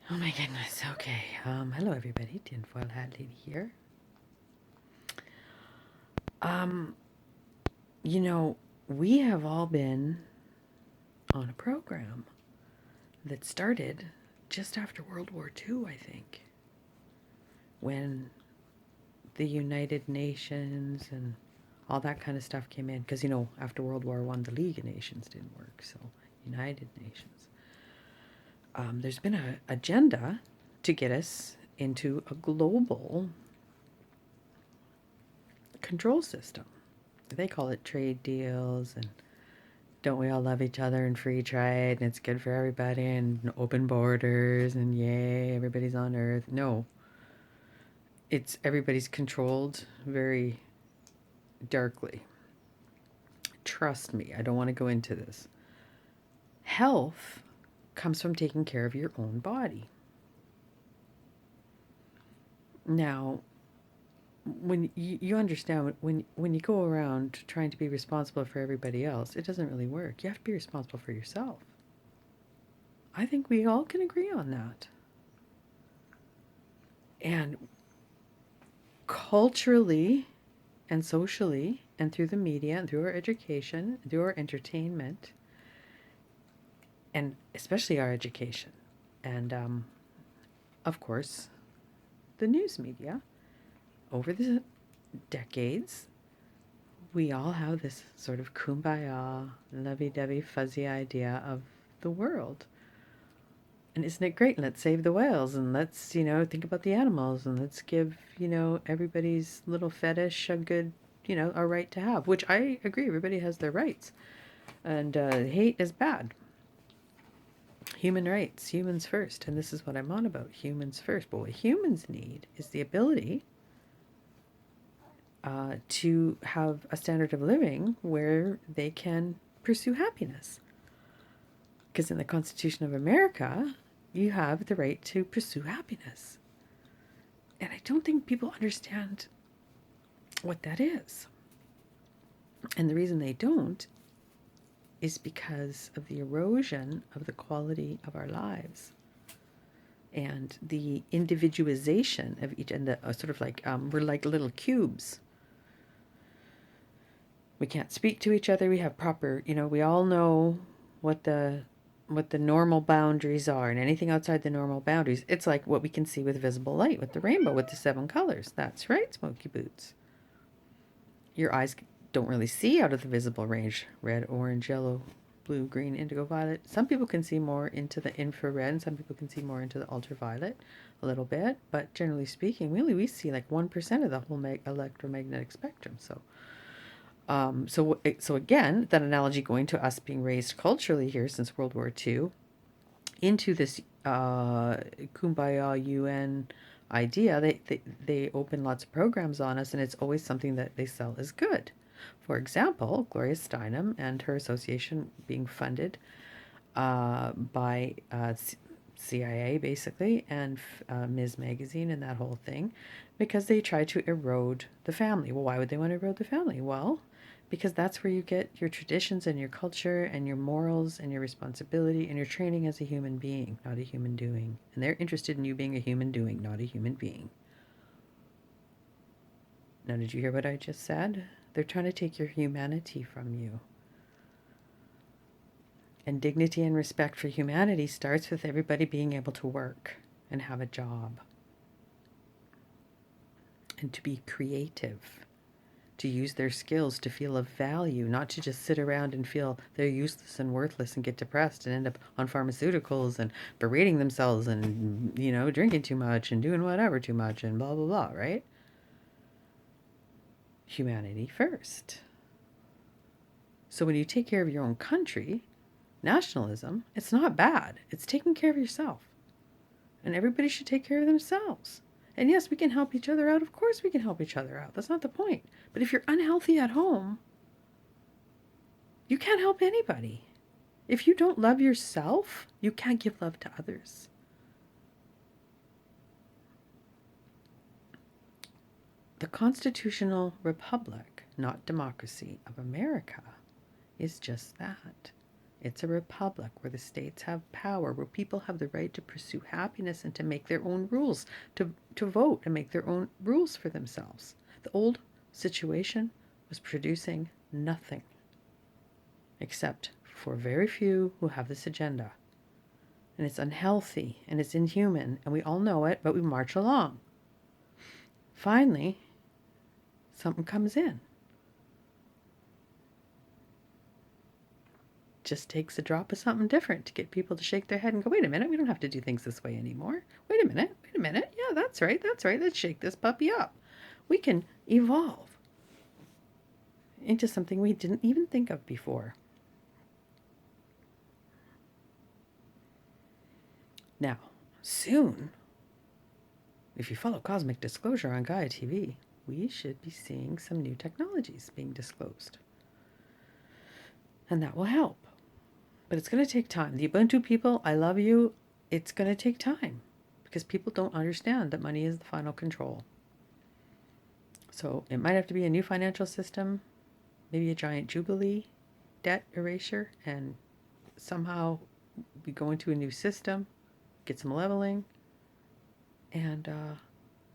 Oh my goodness. Okay. Hello everybody. Tinfoil Hat Lady here. Um, you know, we have all been on a program that started just after World War II, I think, when the United Nations and all that kind of stuff came in. Because after World War One, the League of Nations didn't work, so United Nations. There's been an agenda to get us into a global control system. They call it trade deals, and don't we all love each other and free trade and it's good for everybody and open borders and yay, everybody's on earth. No, it's everybody's controlled very darkly. Trust me, I don't want to go into this. Health comes from taking care of your own body. Now, when you understand, when you go around trying to be responsible for everybody else, it doesn't really work. You have to be responsible for yourself. I think we all can agree on that. And culturally and socially and through the media and through our education, through our entertainment, and especially our education, and of course, the news media, over the decades, we all have this sort of kumbaya, lovey-dovey, fuzzy idea of the world. And isn't it great? Let's save the whales and let's, think about the animals and let's give, everybody's little fetish a good, a right to have, which I agree, everybody has their rights. And hate is bad. Human rights, humans first. And this is what I'm on about, humans first. But what humans need is the ability to have a standard of living where they can pursue happiness. Because in the Constitution of America, you have the right to pursue happiness. And I don't think people understand what that is. And the reason they don't is because of the erosion of the quality of our lives and the individualization of each, and the sort of like we're like little cubes. We can't speak to each other. We have proper, we all know what the normal boundaries are, and anything outside the normal boundaries, it's like what we can see with visible light, with the rainbow, with the 7 colors. That's right, Smoky Boots. Your eyes don't really see out of the visible range: red, orange, yellow, blue, green, indigo, violet. Some people can see more into the infrared, and some people can see more into the ultraviolet a little bit, but generally speaking, really we see like 1% of the whole electromagnetic spectrum. So again, that analogy going to us being raised culturally here since World War II into this kumbaya UN idea, they open lots of programs on us, and it's always something that they sell as good. For example, Gloria Steinem and her association being funded by CIA, basically, and Ms. Magazine and that whole thing, because they try to erode the family. Well, why would they want to erode the family? Well, because that's where you get your traditions and your culture and your morals and your responsibility and your training as a human being, not a human doing. And they're interested in you being a human doing, not a human being. Now, did you hear what I just said? They're trying to take your humanity from you. And dignity and respect for humanity starts with everybody being able to work and have a job. And to be creative. To use their skills to feel of value, not to just sit around and feel they're useless and worthless and get depressed and end up on pharmaceuticals and berating themselves and, drinking too much and doing whatever too much and blah, blah, blah, right? Humanity first. So when you take care of your own country, nationalism, it's not bad. It's taking care of yourself. And everybody should take care of themselves. And yes, we can help each other out. Of course we can help each other out. That's not the point. But if you're unhealthy at home, you can't help anybody. If you don't love yourself, you can't give love to others. The constitutional republic, not democracy, of America is just that. It's a republic where the states have power, where people have the right to pursue happiness and to make their own rules, to vote and make their own rules for themselves. The old situation was producing nothing except for very few who have this agenda. And it's unhealthy and it's inhuman, and we all know it, but we march along. Finally, something comes in. Just takes a drop of something different to get people to shake their head and go, wait a minute, we don't have to do things this way anymore. Wait a minute. Yeah, that's right. Let's shake this puppy up. We can evolve into something we didn't even think of before. Now, soon, if you follow Cosmic Disclosure on Gaia TV, we should be seeing some new technologies being disclosed. And that will help. But it's going to take time. The Ubuntu people, I love you. It's going to take time because people don't understand that money is the final control. So it might have to be a new financial system, maybe a giant jubilee debt erasure, and somehow we go into a new system, get some leveling, and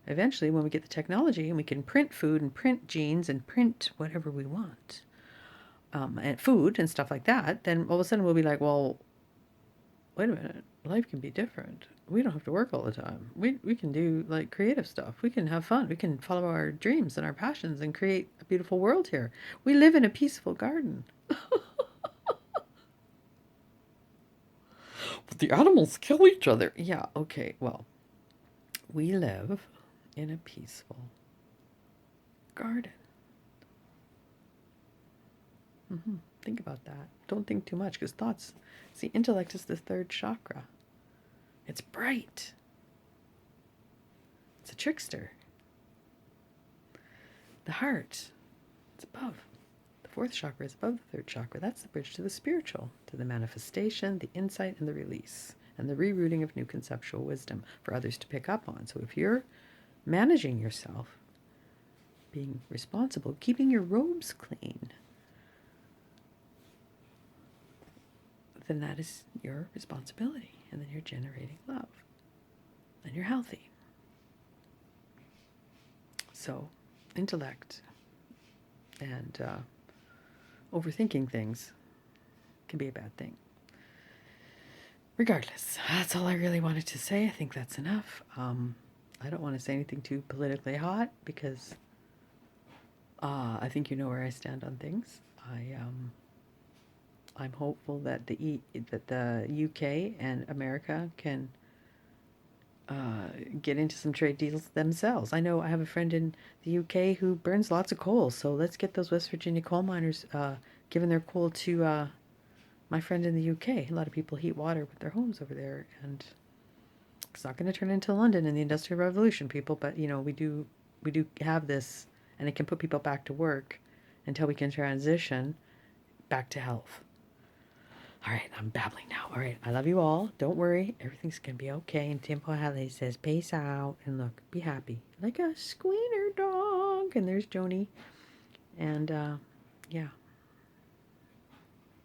eventually when we get the technology and we can print food and print genes and print whatever we want, and food and stuff like that, then all of a sudden we'll be like, well, wait a minute, life can be different. We don't have to work all the time. We can do like creative stuff. We can have fun. We can follow our dreams and our passions and create a beautiful world here. We live in a peaceful garden. But the animals kill each other. Yeah, okay, well, we live in a peaceful garden. Think about that. Don't think too much, because thoughts, see, intellect is the third chakra. It's bright. It's a trickster. The heart, it's above. The fourth chakra is above the third chakra. That's the bridge to the spiritual, to the manifestation, the insight, and the release, and the rerouting of new conceptual wisdom for others to pick up on. So if you're managing yourself, being responsible, keeping your robes clean, then that is your responsibility. And then you're generating love. And you're healthy. So, intellect and overthinking things can be a bad thing. Regardless, that's all I really wanted to say. I think that's enough. I don't want to say anything too politically hot because I think you know where I stand on things. I'm hopeful that the UK and America can get into some trade deals themselves. I know I have a friend in the UK who burns lots of coal, so let's get those West Virginia coal miners giving their coal to my friend in the UK. A lot of people heat water with their homes over there, and it's not going to turn into London in the Industrial Revolution, people. But you know, we do have this, and it can put people back to work until we can transition back to health. All right, I'm babbling now. All right, I love you all. Don't worry, everything's gonna be okay. And Tinfoil says, "Peace out," and look, be happy, like a squealer dog. And there's Joni, and yeah,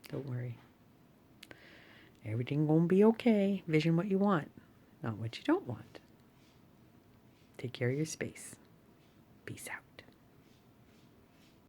don't worry. Everything gonna be okay. Vision what you want, not what you don't want. Take care of your space. Peace out.